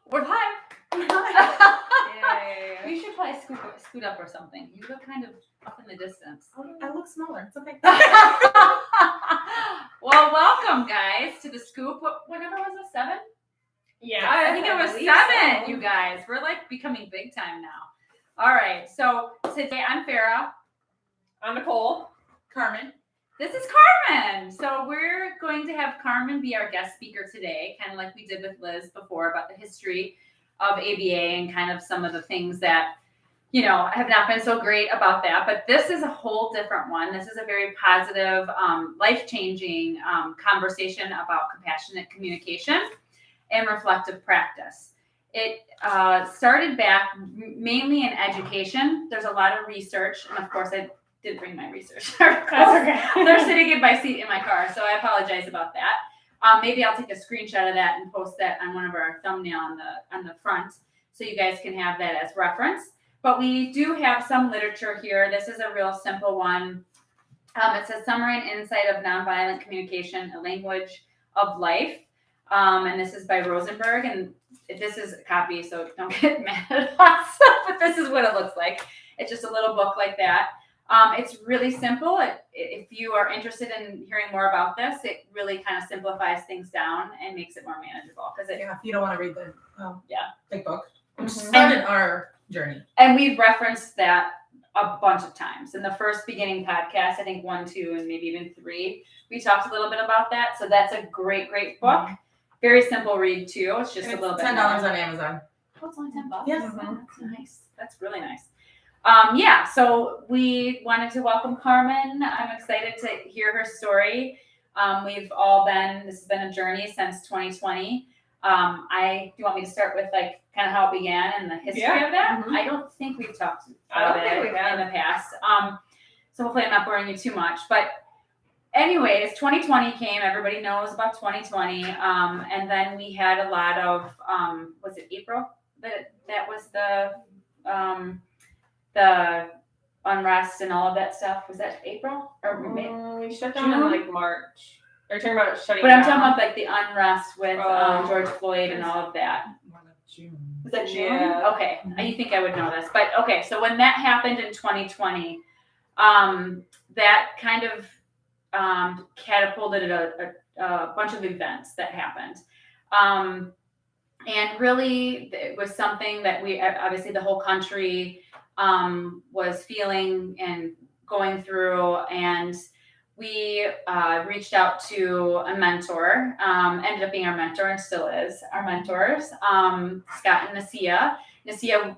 We're live. Yeah. You should probably scoot up or something. You look kind of up in the distance. I look smaller. It's okay. Well, welcome guys to the Scoop. What number was it? 7? Yeah. I think it was 7. So. You guys, we're like becoming big time now. All right. So today I'm Farah. I'm Nicole. Carmen. This is Carmen. So we're going to have Carmen be our guest speaker today, kind of like we did with Liz before about the history of ABA and kind of some of the things that, you know, have not been so great about that. But this is a whole different one. This is a very positive, life-changing conversation about compassionate communication and reflective practice. It started back mainly in education. There's a lot of research, and of course I did bring my research. They're sitting in my seat in my car, so I apologize about that. Maybe I'll take a screenshot of that and post that on one of our thumbnail on the front, so you guys can have that as reference. But we do have some literature here. This is a real simple one. It says Summary and Insight of Nonviolent Communication, a Language of Life. And this is by Rosenberg, and this is a copy, so don't get mad at us, but this is what it looks like. It's just a little book like that. It's really simple. If you are interested in hearing more about this, it really kind of simplifies things down and makes it more manageable. Because if you don't want to read the big book, which Mm-hmm. started our journey. And we've referenced that a bunch of times. In the first beginning podcast, I think 1, 2, and maybe even 3, we talked a little bit about that. So that's a great, great book. Mm-hmm. Very simple read too. It's just a little bit $10 on Amazon. Oh, it's only $10. Yes. Mm-hmm. That's nice. That's really nice. So we wanted to welcome Carmen. I'm excited to hear her story. This has been a journey since 2020. Do you want me to start with like kind of how it began and the history of that? Mm-hmm. I don't think we've talked about it in the past. So hopefully I'm not boring you too much, but anyways, 2020 came, everybody knows about 2020. And then we had a lot of, was it April? That was the unrest and all of that stuff. Was that April or May? We shut down in like March. You're talking about shutting down. But I'm talking about like the unrest with George Floyd and all of that. More like June. Was that June? Yeah. Okay. You think I would know this. But okay, so when that happened in 2020, that kind of catapulted a bunch of events that happened. And really, it was something that we, obviously the whole country was feeling and going through, and we reached out to a mentor, ended up being our mentor and still is our mentors, Scott and Nasia. Nasia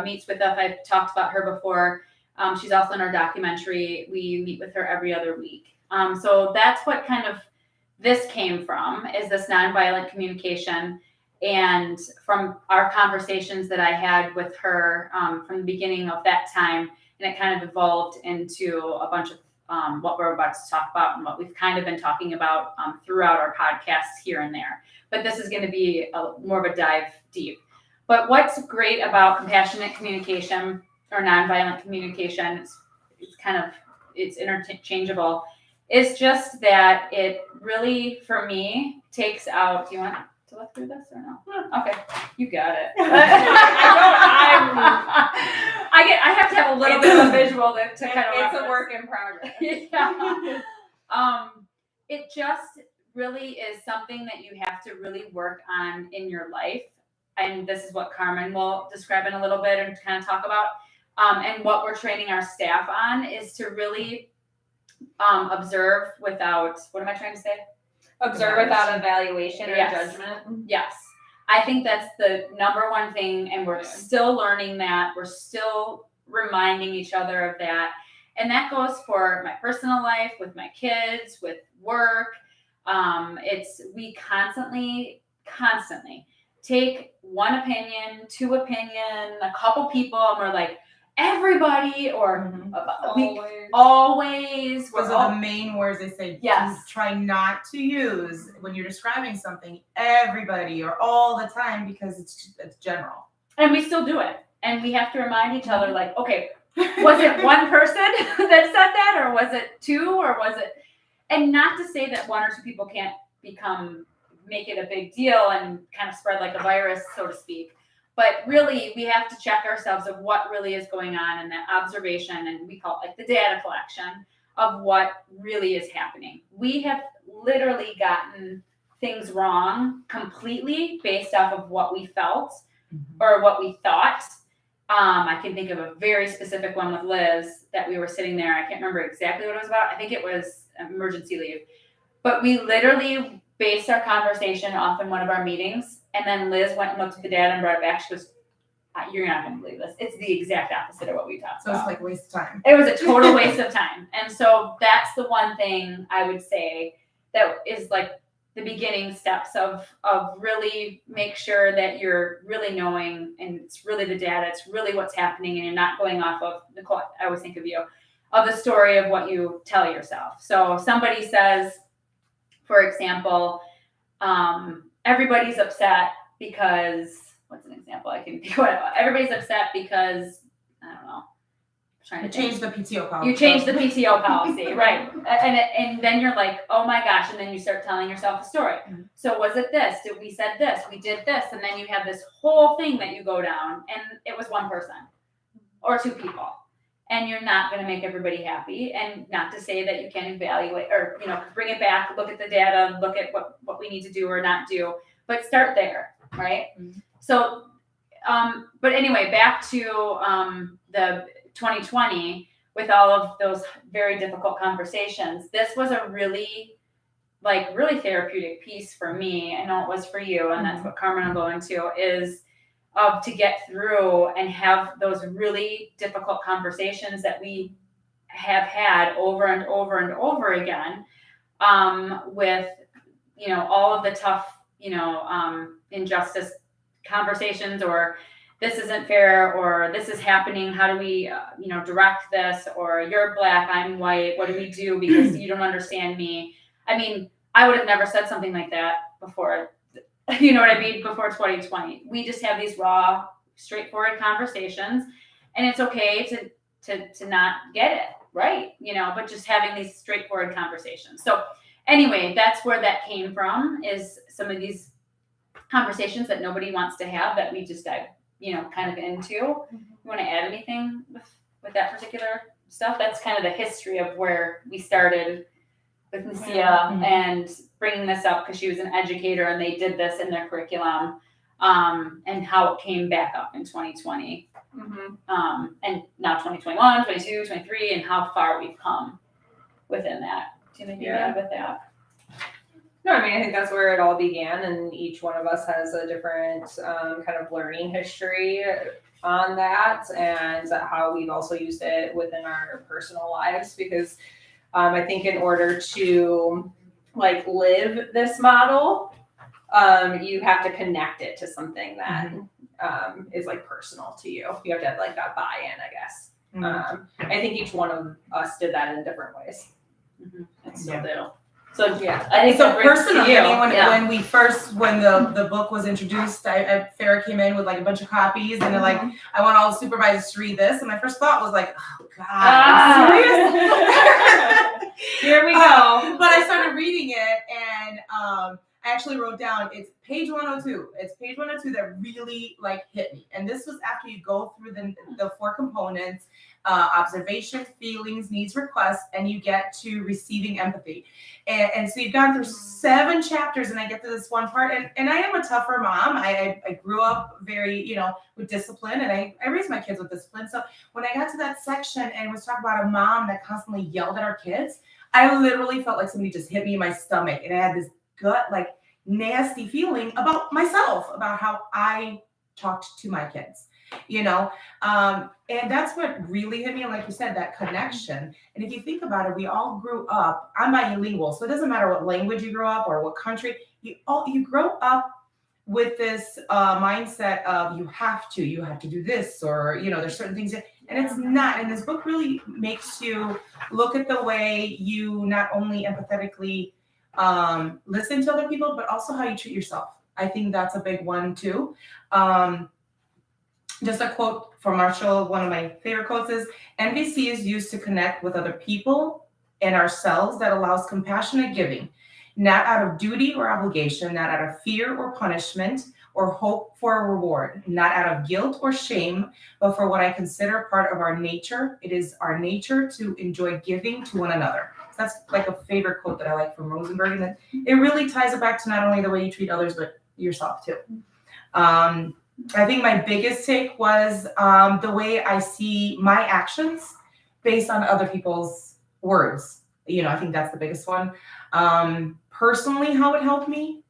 meets with us. I've talked about her before. She's also in our documentary. We meet with her every other week. So that's what kind of this came from, is this nonviolent communication. And from our conversations that I had with her from the beginning of that time, and it kind of evolved into a bunch of what we're about to talk about and what we've kind of been talking about throughout our podcasts here and there. But this is going to be more of a dive deep. But what's great about compassionate communication or nonviolent communication, it's interchangeable, is just that it really, for me, takes out, do you want to look through this or no? Okay, you got it. I have to have a little bit of a visual to kind of. It's a work in progress. Yeah. It just really is something that you have to really work on in your life, and this is what Carmen will describe in a little bit and kind of talk about. And what we're training our staff on is to really observe without. What am I trying to say? Observe without evaluation or judgment. Yes. I think that's the number one thing, and we're still learning that. We're still reminding each other of that. And that goes for my personal life, with my kids, with work. We constantly take one opinion, 2 opinion, a couple people, and we're like, everybody, or always. Those are the main words they say. Yes. Try not to use when you're describing something, everybody or all the time, because it's general. And we still do it. And we have to remind each other, like, okay, was it one person that said that, or was it 2, or was it? And not to say that 1 or 2 people can't become make it a big deal and kind of spread like a virus, so to speak. But really, we have to check ourselves of what really is going on in that observation, and we call it like the data collection of what really is happening. We have literally gotten things wrong completely based off of what we felt or what we thought. I can think of a very specific one with Liz that we were sitting there. I can't remember exactly what it was about. I think it was emergency leave. But we literally based our conversation off in one of our meetings. And then Liz went and looked at the data and brought it back. She goes, you're not going to believe this. It's the exact opposite of what we talked about. So it's like a waste of time. It was a total waste of time. And so that's the one thing I would say that is like the beginning steps of really make sure that you're really knowing, and it's really the data, it's really what's happening, and you're not going off of, Nicole, I always think of you, of the story of what you tell yourself. So somebody says, for example, everybody's upset because, what's an example I can think of? Everybody's upset because, I don't know. You change the PTO policy. You change the PTO policy, right? And then you're like, oh my gosh, and then you start telling yourself a story. Mm-hmm. So was it this? We said this, we did this, and then you have this whole thing that you go down, and it was one person or two people, and you're not going to make everybody happy. And not to say that you can't evaluate or bring it back, look at the data, look at what we need to do or not do, but start there, right? Mm-hmm. So, but anyway, back to the 2020 with all of those very difficult conversations. This was a really therapeutic piece for me. I know it was for you, and that's what Carmen will go into, is to get through and have those really difficult conversations that we have had over and over and over again, with all of the tough injustice conversations, or this isn't fair, or this is happening, how do we direct this, or you're black, I'm white, what do we do because you don't understand me? I mean, I would have never said something like that before, before 2020. We just have these raw, straightforward conversations, and it's okay to not get it right, but just having these straightforward conversations. So anyway, that's where that came from, is some of these conversations that nobody wants to have that we just dive kind of into. You want to add anything with that particular stuff? That's kind of the history of where we started with Nasia and bringing this up, because she was an educator and they did this in their curriculum, and how it came back up in 2020, and now 2021, 22, 23, and how far we've come within that. Do you think you add with that? No, I mean, I think that's where it all began, and each one of us has a different kind of learning history on that, and how we've also used it within our personal lives, because I think in order to live this model, you have to connect it to something that is personal to you. You have to have that buy-in, I guess. I think each one of us did that in different ways. I still do. So I think so personally, when the book was introduced, Farrah came in with a bunch of copies, and they're like, I want all the supervisors to read this, and my first thought was oh God, serious? Here we go. But I started reading it, and I actually wrote down, it's page 102. It's page 102 that really hit me, and this was after you go through the 4 components: observation, feelings, needs, requests, and you get to receiving empathy. And so you've gone through 7 chapters, and I get to this one part, and I am a tougher mom. I grew up very, with discipline, and I raised my kids with discipline. So when I got to that section and was talking about a mom that constantly yelled at our kids, I literally felt like somebody just hit me in my stomach, and I had this gut, nasty feeling about myself, about how I talked to my kids. And that's what really hit me. And like you said, that connection. And if you think about it, we all grew up, I'm bilingual, so it doesn't matter what language you grow up or what country, you grow up with this mindset of you have to do this, or, there's certain things that, and it's not. And this book really makes you look at the way you not only empathetically listen to other people, but also how you treat yourself. I think that's a big one too. Just a quote from Marshall, one of my favorite quotes is, NVC is used to connect with other people and ourselves that allows compassionate giving. not out of duty or obligation, not out of fear or punishment, or hope for a reward, not out of guilt or shame, but for what I consider part of our nature. It is our nature to enjoy giving to one another. So that's like a favorite quote that I like from Rosenberg, and that it really ties it back to not only the way you treat others, but yourself too. I think my biggest take was the way I see my actions based on other people's words. I think that's the biggest one. Personally, how it helped me,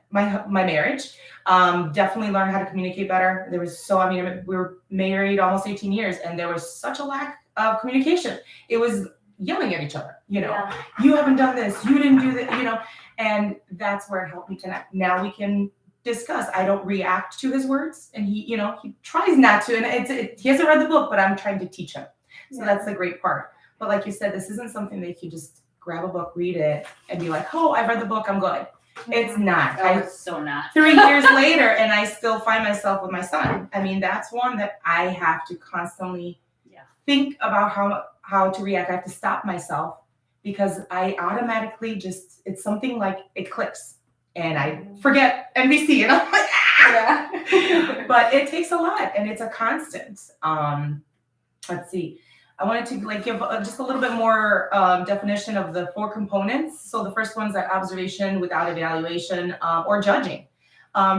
my marriage, definitely learned how to communicate better. We were married almost 18 years, and there was such a lack of communication. It was yelling at each other, you haven't done this, you didn't do that, and that's where it helped me connect. Now we can discuss. I don't react to his words, and he tries not to, and he hasn't read the book, but I'm trying to teach him. So that's the great part. But like you said, this isn't something that you just grab a book, read it, and be like, oh, I've read the book, I'm good. It's not. It's so not. 3 years later, and I still find myself with my son. I mean, that's one that I have to constantly think about how to react. I have to stop myself because I automatically it's something like it clicks. And I forget NVC, and I'm like, ah! But it takes a lot, and it's a constant. Let's see. I wanted to give just a little bit more definition of the 4 components. So the first one's that observation without evaluation or judging.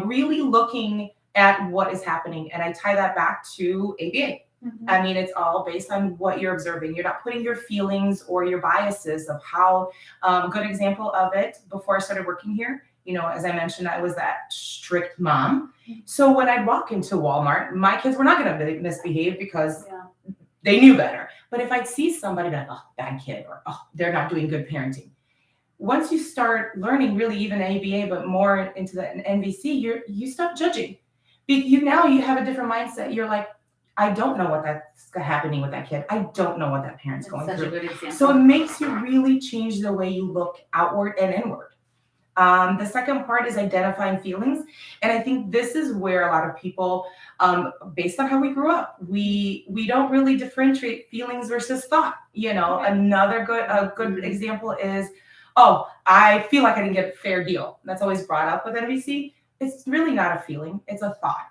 Really looking at what is happening, and I tie that back to ABA. Mm-hmm. I mean, it's all based on what you're observing. You're not putting your feelings or your biases of how. A good example of it, before I started working here, as I mentioned, I was that strict mom. So when I'd walk into Walmart, my kids were not going to misbehave because they knew better. But if I'd see somebody like, oh, bad kid, or oh, they're not doing good parenting. Once you start learning, really even ABA, but more into the NVC, you stop judging. Now you have a different mindset. You're like, I don't know what that's happening with that kid. I don't know what that parent's going through. Such a good example. So it makes you really change the way you look outward and inward. The second part is identifying feelings. And I think this is where a lot of people, based on how we grew up, we don't really differentiate feelings versus thought. Another good example is, oh, I feel like I didn't get a fair deal. That's always brought up with NVC. It's really not a feeling. It's a thought,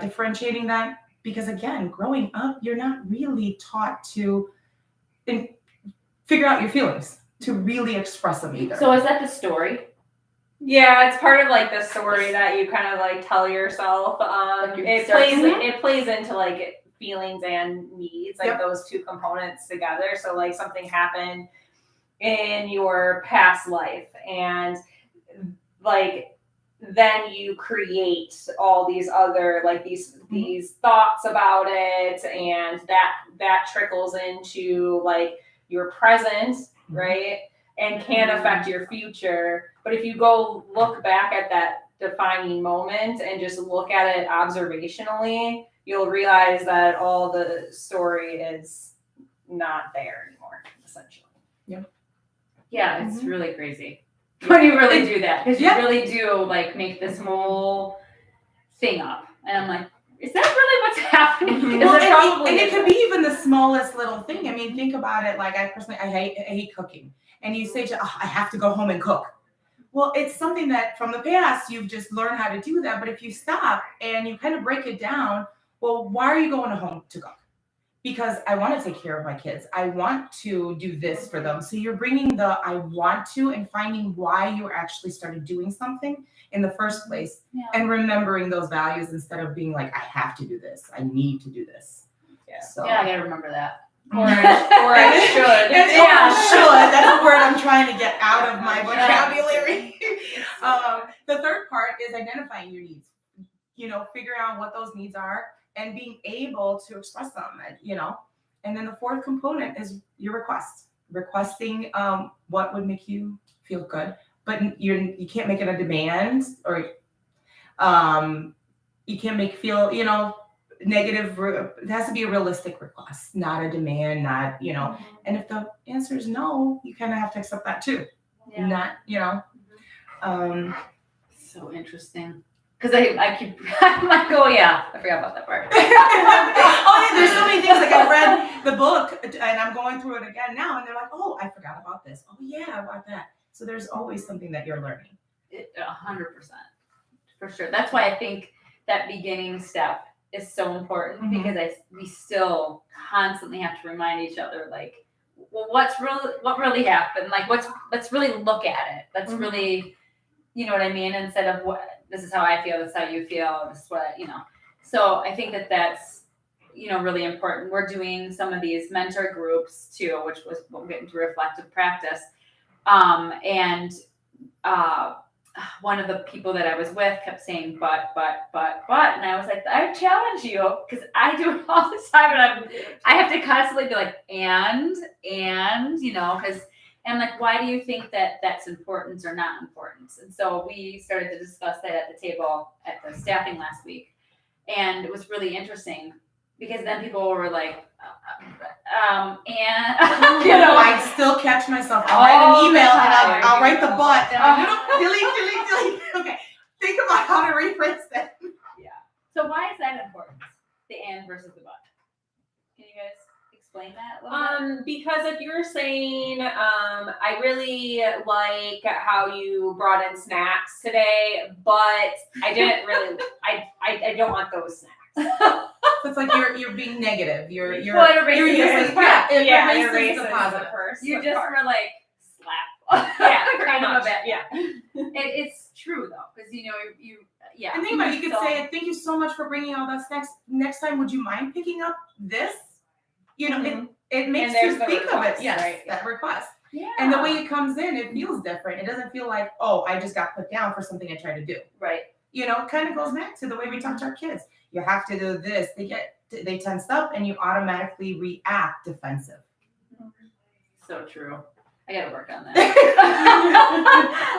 differentiating that. Because again, growing up, you're not really taught to figure out your feelings, to really express them either. So is that the story? Yeah, it's part of the story that you kind of tell yourself. It plays into feelings and needs, those 2 components together. So something happened in your past life, and then you create all these other these thoughts about it, and that trickles into your present, right? And can affect your future. But if you go look back at that defining moment and just look at it observationally, you'll realize that all the story is not there anymore, essentially. Yeah, it's really crazy when you really do that, because you really do make this whole thing up, and I'm like, is that really what's happening? Well, and it could be even the smallest little thing. I mean, think about it. I personally, I hate cooking, and you say, I have to go home and cook. Well, it's something that from the past you've just learned how to do that. But if you stop and you kind of break it down, well, why are you going home to cook? Because I want to take care of my kids. I want to do this for them. So you're bringing the I want to and finding why you actually started doing something in the first place, and remembering those values instead of being like, I have to do this. I need to do this. I gotta remember that. Or I should. Should. That's a word I'm trying to get out of my vocabulary. The third part is identifying your needs. Figuring out what those needs are and being able to express them, And then the 4th component is your requesting what would make you feel good, but you can't make it a demand, or you can't feel negative. It has to be a realistic request, not a demand, not And if the answer is no, you kind of have to accept that too. Not So interesting. Because I'm like, oh yeah, I forgot about that part. There's so many things. I read the book and I'm going through it again now, and they're like, oh, I forgot about this. Oh yeah, about that. So there's always something that you're learning. 100%, for sure. That's why I think that beginning step is so important, because we still constantly have to remind each other, like, well, what really happened? Like, let's really look at it. Let's really, you know what I mean? Instead of this is how I feel, this is how you feel, this is what, So I think that's, really important. We're doing some of these mentor groups too, which was, we'll get into reflective practice. And one of the people that I was with kept saying, but, and I was like, I challenge you, because I do it all the time, and I have to constantly be like, and, because, and like, why do you think that that's important or not important? And so we started to discuss that at the table at the staffing last week, and it was really interesting, because then people were like, and I still catch myself. I'll write an email and I'll write the but. Delete. Okay, think about how to rephrase that. Yeah. So why is that important? The and versus the but. Can you guys explain that a little bit? Because if you're saying, I really like how you brought in snacks today, but I didn't really, I don't want those snacks. So it's like you're being negative. You're using the positive. You just were like slap. Yeah, kind of a bit. Yeah. It's true though, because you And think about it, you could say, thank you so much for bringing all that snacks. Next time, would you mind picking up this? It makes you think of it. Yes, right? That request. Yeah. And the way it comes in, it feels different. It doesn't feel like, oh, I just got put down for something I tried to do. Right. Kind of goes back to the way we talk to our kids. You have to do this. They tense up and you automatically react defensive. So true. I gotta work on that.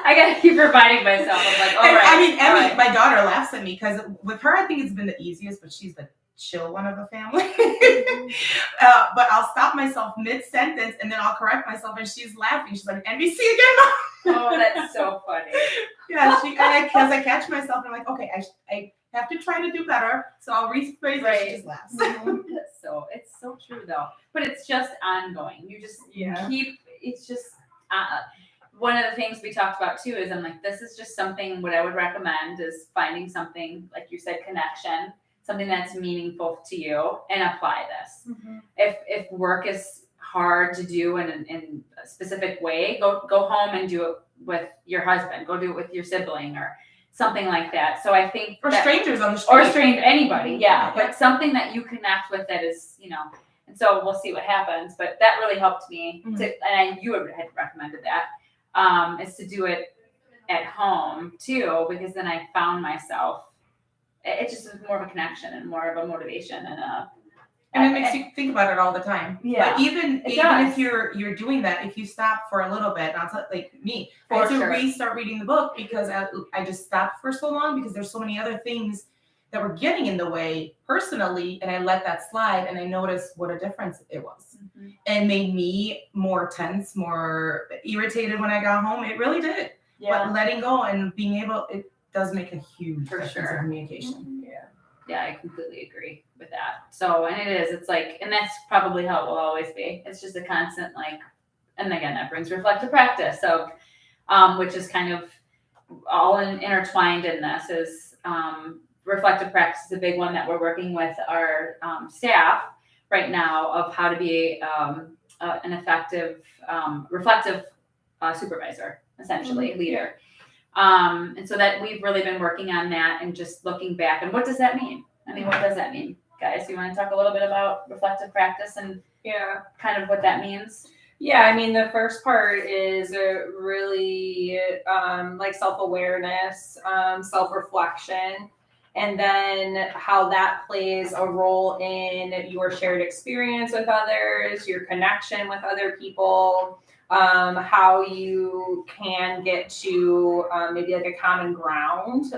I gotta keep reminding myself. I'm like, all right. I mean, Emmy, my daughter, laughs at me because with her, I think it's been the easiest, but she's the chill one of the family. But I'll stop myself mid-sentence and then I'll correct myself, and she's laughing. She's like, NVC again, Mom. Oh, that's so funny. Yeah, because I catch myself and I'm like, okay, I have to try to do better, so I'll rephrase it. She just laughs. It's so true though, but it's just ongoing. You just keep. It's just one of the things we talked about too. Is I'm like, this is just something. What I would recommend is finding something, like you said, connection, something that's meaningful to you, and apply this. If work is hard to do in a specific way, go home and do it with your husband. Go do it with your sibling or something like that. So I think strangers on the street. Or anybody, but something that you connect with that is, and so we'll see what happens. But that really helped me and you had recommended that, is to do it at home too, because then I found myself, it just is more of a connection and more of a motivation and it makes you think about it all the time. Yeah. But even if you're doing that, if you stop for a little bit, and I'll tell, like me, I had to restart reading the book because I just stopped for so long because there's so many other things that were getting in the way personally, and I let that slide, and I noticed what a difference it was. And made me more tense, more irritated when I got home. It really did. Yeah. But letting go and being able, it does make a huge difference in communication. Yeah, I completely agree with that. So, and it's like, and that's probably how it will always be. It's just a constant, like, and again, that brings reflective practice. So, which is kind of all intertwined in this is, reflective practice is a big one that we're working with our staff right now of how to be an effective, reflective supervisor, essentially, leader. And so that we've really been working on that and just looking back. And what does that mean? I mean, what does that mean? Guys, you want to talk a little bit about reflective practice and kind of what that means? Yeah, I mean, the first part is really like self-awareness, self-reflection, and then how that plays a role in your shared experience with others, your connection with other people, how you can get to maybe like a common ground.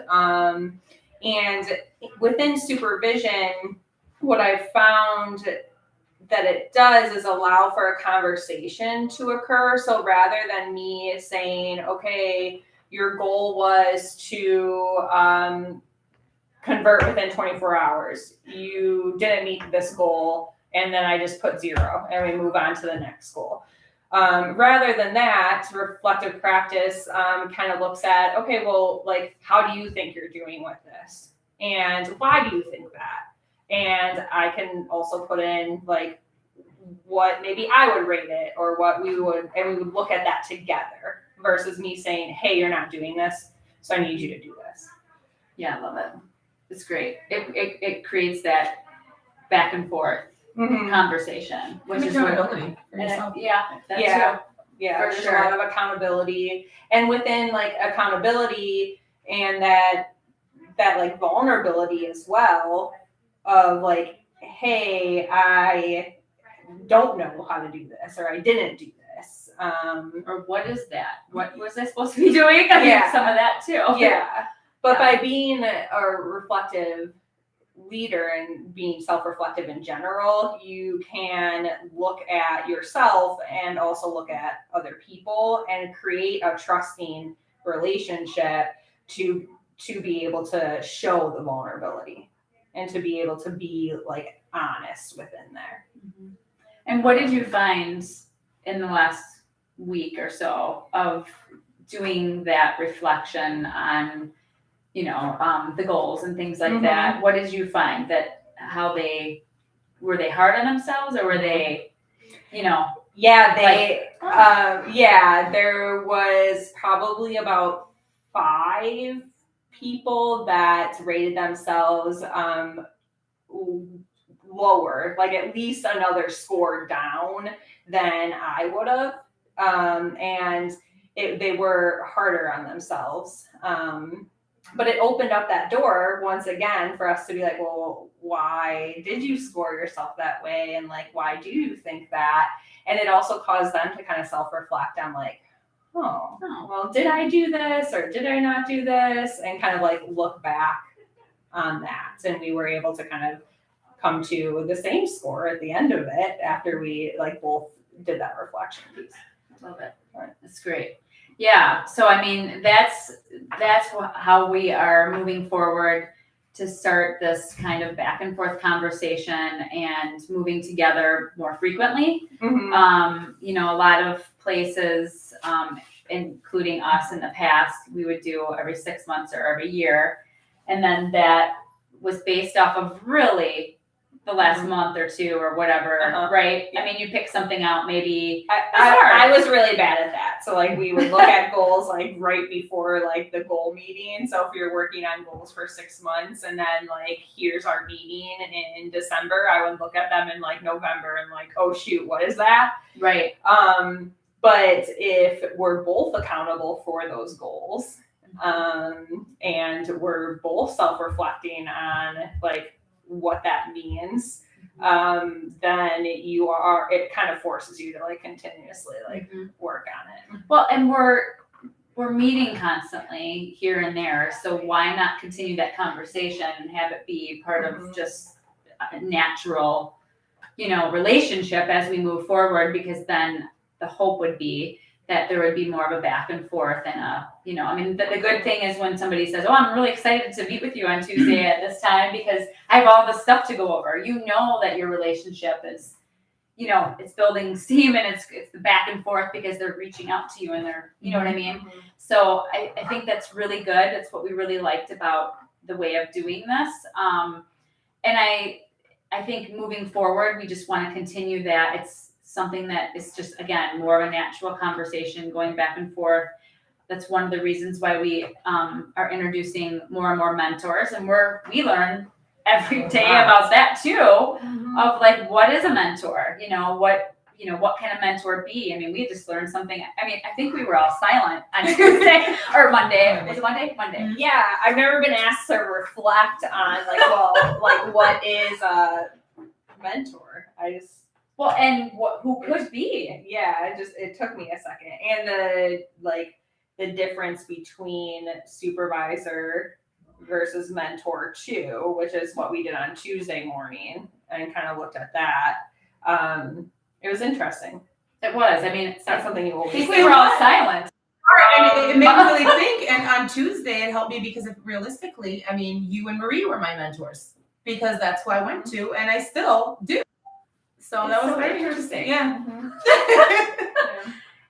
And within supervision, what I've found that it does is allow for a conversation to occur. So rather than me saying, okay, your goal was to convert within 24 hours. You didn't meet this goal. And then I just put 0 and we move on to the next goal. Rather than that, reflective practice kind of looks at, okay, well, like, how do you think you're doing with this? And why do you think that? And I can also put in like what maybe I would rate it or what we would, and we would look at that together versus me saying, hey, you're not doing this, so I need you to do this. Yeah, I love it. It's great. It creates that back and forth conversation, which is what, accountability for yourself. that Yeah. too. Yeah, For there's sure. a lot of accountability, and within like accountability and that like vulnerability as well of like, hey, I don't know how to do this, or I didn't do this. Or what is that? What was I supposed to be doing? I think some of that too. Yeah, but by being a reflective leader and being self-reflective in general, you can look at yourself and also look at other people and create a trusting relationship to be able to show the vulnerability and to be able to be like honest within there. And what did you find in the last week or so of doing that reflection on, the goals and things like that? What did you find that were they hard on themselves, or were they, there was probably about 5 people that rated themselves lower, like at least another score down than I would have, and they were harder on themselves. But it opened up that door once again for us to be like, well, why did you score yourself that way? And like, why do you think that? And it also caused them to kind of self-reflect on like, well, did I do this or did I not do this? And kind of like look back on that. And we were able to kind of come to the same score at the end of it after we like both did that reflection piece. Love it. That's great. Yeah. So, I mean, that's how we are moving forward to start this kind of back and forth conversation and moving together more frequently. A lot of places, including us in the past, we would do every 6 months or every year. And then that was based off of really the last month or two or whatever, right? I mean, you pick something out, maybe. I was really bad at that. So like we would look at goals like right before like the goal meeting. So if you're working on goals for 6 months and then like here's our meeting in December, I would look at them in like November and like, oh shoot, what is that? Right. But if we're both accountable for those goals, and we're both self-reflecting on like what that means, then it kind of forces you to like continuously like work on it. Well, and we're meeting constantly here and there, so why not continue that conversation and have it be part of just a natural, relationship as we move forward? Because then the hope would be that there would be more of a back and forth and the good thing is when somebody says, oh, I'm really excited to meet with you on Tuesday at this time because I have all the stuff to go over. That your relationship is, it's building steam and it's the back and forth because they're reaching out to you and they're, you know what I mean? So I think that's really good. That's what we really liked about the way of doing this. And I think moving forward, we just want to continue that. It's something that is just, again, more of a natural conversation going back and forth. That's one of the reasons why we are introducing more and more mentors, and we learn every day about that too, of like, what is a mentor? What can a mentor be? I mean, we just learned something. I mean, I think we were all silent on Tuesday or Monday. Was it Monday? Monday. Yeah, I've never been asked to reflect on like what is a mentor. And who could be? Yeah, it took me a second. And the difference between supervisor versus mentor too, which is what we did on Tuesday morning and kind of looked at that. It was interesting. It was. I mean, it's not something you always think we were all silent. It made me really think. And on Tuesday, it helped me because realistically, I mean, you and Marie were my mentors because that's who I went to and I still do. So It's that was so very interesting. interesting. Yeah.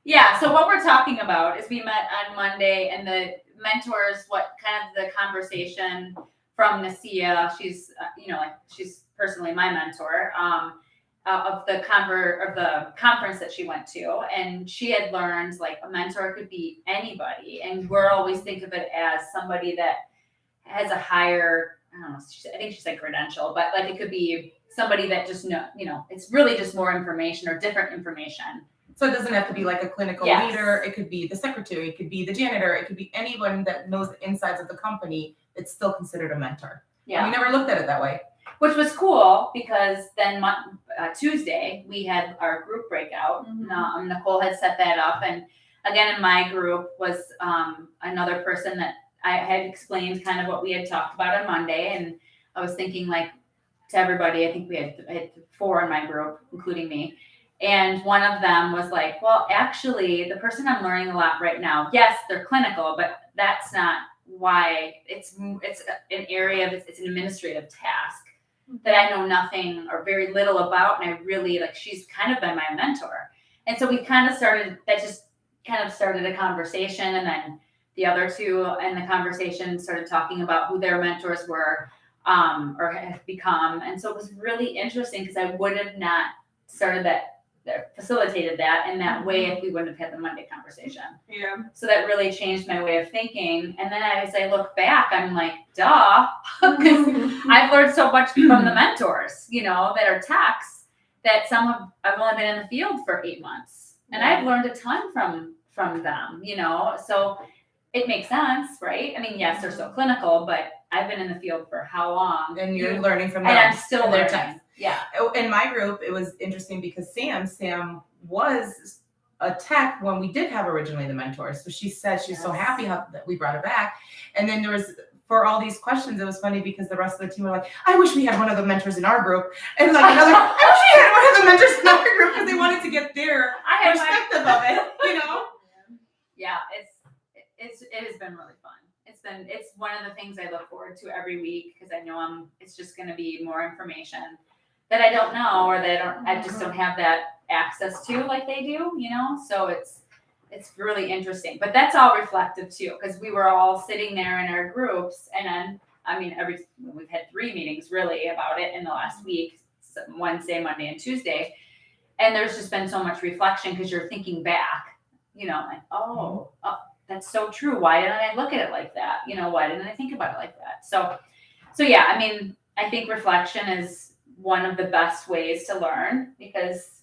Yeah, so what we're talking about is we met on Monday, and the mentors, what kind of the conversation from Nasia, she's, she's personally my mentor, of the conference that she went to, and she had learned like a mentor could be anybody, and we're always think of it as somebody that has a higher, I don't know, I think she said credential, but like it could be somebody that just it's really just more information or different information. So it doesn't have to be like a clinical Yes. leader. It could be the secretary. It could be the janitor. It could be anyone that knows the insides of the company. It's still considered a mentor. Yeah. And we never looked at it that way. Which was cool because then Tuesday we had our group breakout. Nicole had set that up, and again in my group was another person that I had explained kind of what we had talked about on Monday, and I was thinking like to everybody, I think I had 4 in my group, including me. And one of them was like, well, actually, the person I'm learning a lot right now, yes, they're clinical, but that's not why. It's an area of it's an administrative task that I know nothing or very little about, and I really she's kind of been my mentor. And so we kind of started a conversation, and then the other 2 in the conversation started talking about who their mentors were or have become. And so it was really interesting because I would have not started facilitated that in that way if we wouldn't have had the Monday conversation. Yeah. So that really changed my way of thinking. And then as I look back, I'm like, duh, because I've learned so much from the mentors, that are techs, that I've only been in the field for 8 months, and I've learned a ton from them, so it makes sense, right? I mean, yes, they're so clinical, but I've been in the field for how long? And you're learning from them. And I'm still their learning. tech. Yeah. In my group, it was interesting because Sam was a tech when we did have originally the mentors. So she said she's so happy that we brought it back. And then there was, for all these questions, it was funny because the rest of the team were like, I wish we had one of the mentors in our group. And like another, I wish we had one of the mentors in our group because they wanted to get their perspective of it, Yeah, it has been really fun. It's one of the things I look forward to every week because I know it's just going to be more information that I don't know or that I just don't have that access to like they do, so it's really interesting. But that's all reflective too, because we were all sitting there in our groups, and then we've had 3 meetings really about it in the last week, Wednesday, Monday, and Tuesday, and there's just been so much reflection because you're thinking back, like, oh, that's so true. Why didn't I look at it like that? Why didn't I think about it like that? So yeah, I think reflection is one of the best ways to learn because,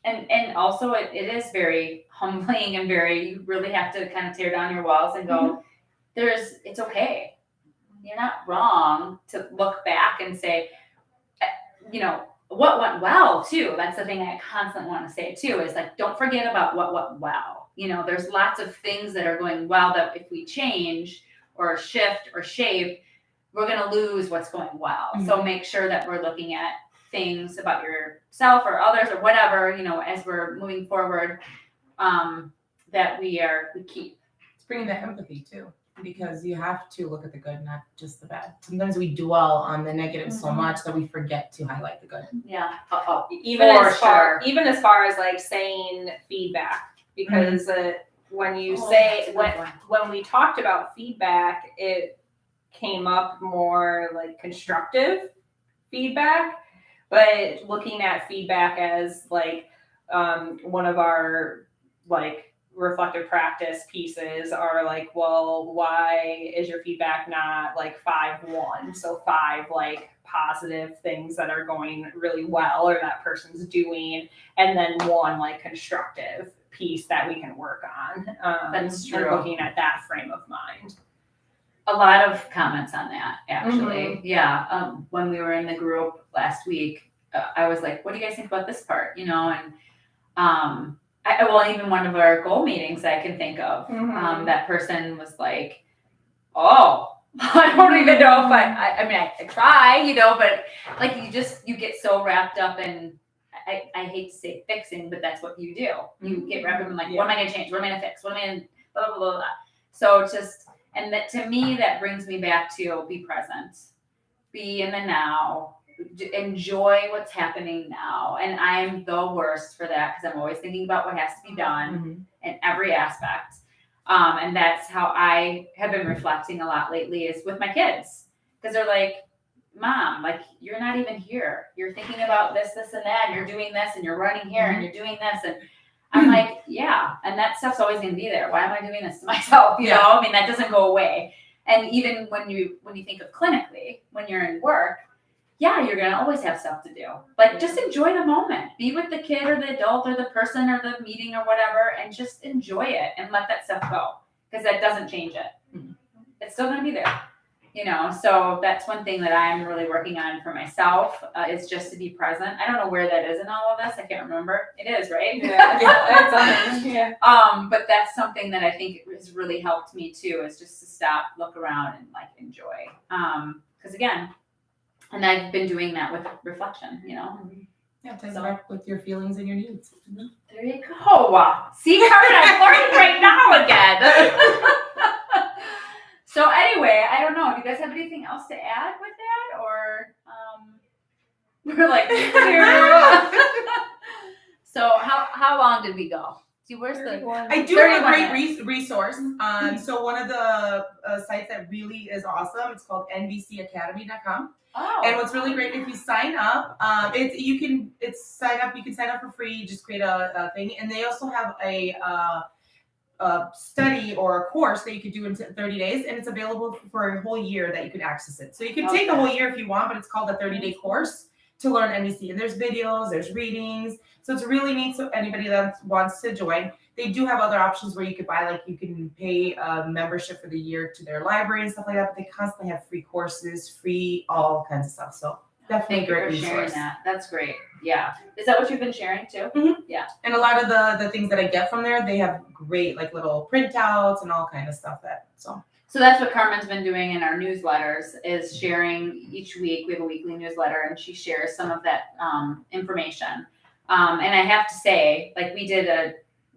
and also it is very humbling and you really have to kind of tear down your walls and go, it's okay. You're not wrong to look back and say, what went well too. That's the thing I constantly want to say too, is like, don't forget about what went well. There's lots of things that are going well that if we change or shift or shape, we're going to lose what's going well. So make sure that we're looking at things about yourself or others or whatever, as we're moving forward, that we keep. It's bringing that empathy too, because you have to look at the good, not just the bad. Sometimes we dwell on the negative so much that we forget to highlight the good. Yeah. Even as far as like saying feedback, because when you when we talked about feedback, it came up more like constructive feedback, but looking at feedback as like one of our like reflective practice pieces are like, well, why is your feedback not like 5-1? So 5 like positive things that are going really well or that person's doing, and then 1 like constructive piece that we can work on. That's true. And looking at that frame of mind. A lot of comments on that, actually. Yeah. When we were in the group last week, I was like, what do you guys think about this part? And even one of our goal meetings I can think of, that person was like, oh, I don't even know if I try, but like you get so wrapped up in, I hate to say fixing, but that's what you do. You get wrapped up in like, what am I going to change? What am I going to fix? What am I going to blah, blah, blah, blah. So and that to me, that brings me back to be present, be in the now, enjoy what's happening now. And I'm the worst for that because I'm always thinking about what has to be done in every aspect. And that's how I have been reflecting a lot lately is with my kids. Because they're like, Mom, like, you're not even here. You're thinking about this, this, and that. And you're doing this, and you're running here, and you're doing this. And I'm like, yeah. And that stuff's always going to be there. Why am I doing this to myself? You know, I mean, that doesn't go away. And even when you think of clinically, when you're in work, yeah, you're going to always have stuff to do. Like, just enjoy the moment. Be with the kid or the adult or the person or the meeting or whatever, and just enjoy it and let that stuff go. Because that doesn't change it. It's still going to be there. You know, so that's one thing that I'm really working on for myself is just to be present. I don't know where that is in all of this. I can't remember. It is, right? But that's something that I think has really helped me too, is just to stop, look around, and like enjoy. Because again, and I've been doing that with reflection, you know. Yeah, ties back with your feelings and your needs. There you go. See, Carmen, I'm learning right now again. So anyway, I don't know. Do you guys have anything else to add with that, or we're like, so how long did we go? See, where's the? I do have a great resource. So one of the sites that really is awesome. It's called NVCacademy.com. Oh. And what's really great if you sign up, you can sign up for free. You just create a thing, and they also have a study or a course that you could do in 30 days, and it's available for a whole year that you could access it. So you can take the whole year if you want, but it's called a 30-day course to learn NVC. And there's videos, there's readings. So it's really neat. So anybody that wants to join, they do have other options where you could buy, like you can pay a membership for the year to their library and stuff like that, but they constantly have free courses, free all kinds of stuff. So definitely Thank you for sharing that. That's great. Yeah. Is that what you've been sharing too? Mm-hmm. Yeah. And a lot of the things that I get from there, they have great like little printouts and all kind of stuff So that's what Carmen's been doing in our newsletters, is sharing each week. We have a weekly newsletter, and she shares some of that information. And I have to say, like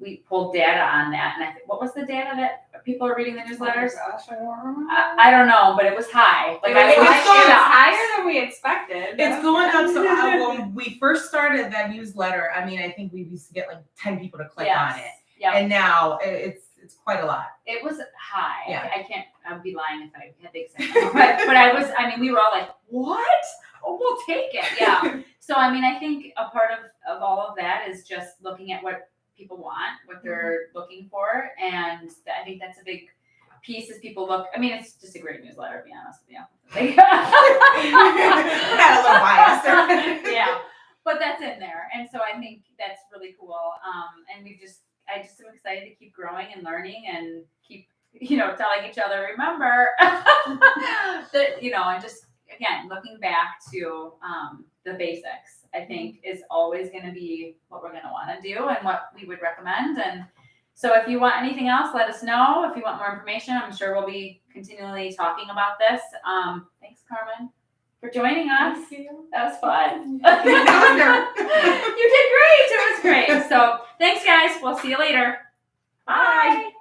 we pulled data on that, and I think, what was the data that people are reading the newsletters? Oh gosh, I don't remember. I don't know, but it was high. Like It was higher than we expected. It's going up. So when we first started that newsletter, I mean, I think we used to get like 10 people to click on it. Yeah. And now it's quite a lot. It was high. Yeah. I would be lying if I had the exact number. But we were all like, what? Oh, we'll take it. Yeah. So, I mean, I think a part of all of that is just looking at what people want, what they're looking for. And I think that's a big piece is people look, I mean, it's just a great newsletter, to be honest with you. Got a little biased. Yeah. But that's in there. And so I think that's really cool. And I just am excited to keep growing and learning and keep, telling each other, remember that, and just, again, looking back to the basics, I think is always going to be what we're going to want to do and what we would recommend. And so if you want anything else, let us know. If you want more information, I'm sure we'll be continually talking about this. Thanks, Carmen, for joining us. That was fun. You did great. It was great. So thanks, guys. We'll see you later. Bye.